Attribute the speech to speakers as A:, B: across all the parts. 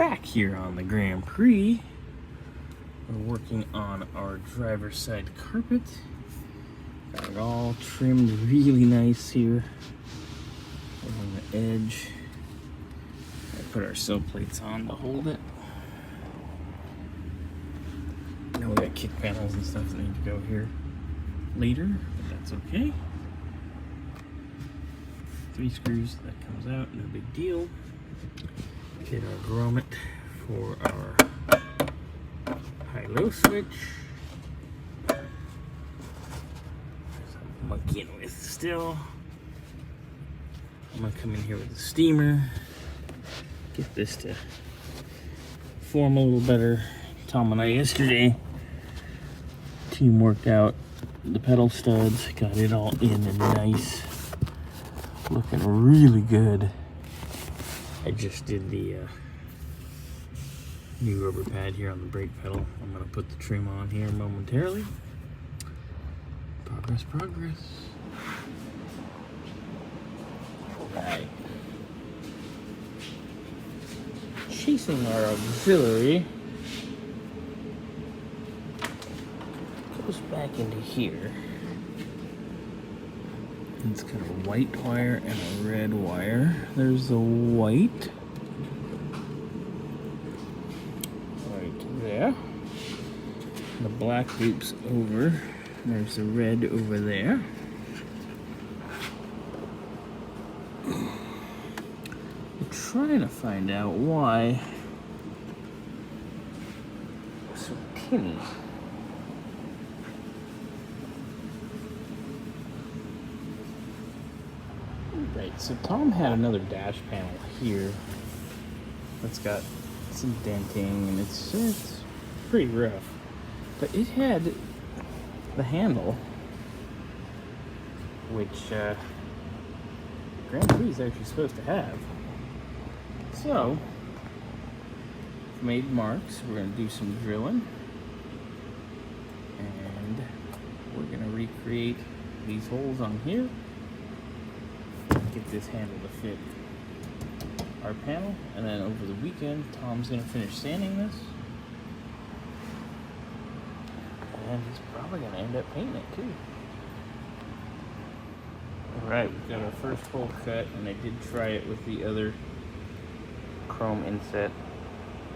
A: back here on the Grand Prix. We're working on our driver's side carpet. Got it all trimmed really nice here on the edge. I put our sill plates on to hold it. Now we got kick panels and stuff that need to go here later, but that's okay. 3 screws, that comes out, no big deal. Get our grommet for our high-low switch. I'm monkeying with still. I'm gonna come in here with the steamer, get this to form a little better. Tom and I yesterday team worked out the pedal studs, got it all in and nice, looking really good. I just did the new rubber pad here on the brake pedal. I'm gonna put the trim on here momentarily. Progress, progress. Alright. Chasing our auxiliary goes back into here. It's got a white wire and a red wire. There's the white right there. The black loops over. There's the red over there. We're trying to find out why it's so tinny. Right, so Tom had another dash panel here that's got some denting and it's pretty rough, but it had the handle, which Grand Prix is actually supposed to have. So, made marks. We're going to do some drilling, and we're going to recreate these holes on here. Get this handle to fit our panel, and then over the weekend Tom's gonna finish sanding this, and he's probably gonna end up painting it too. Alright, we've got our first hole cut, and I did try it with the other chrome inset.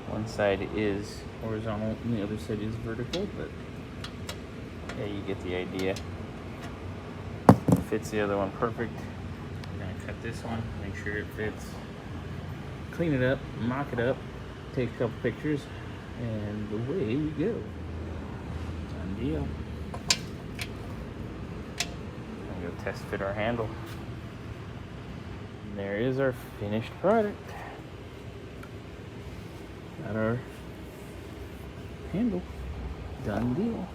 A: One side is horizontal and the other side is vertical, but yeah, you get the idea. It fits the other one perfect. Cut this one, make sure it fits, clean it up, mock it up, take a couple pictures, and away we go. Done deal. I'm gonna go test fit our handle. And there is our finished product. Got our handle. Done deal.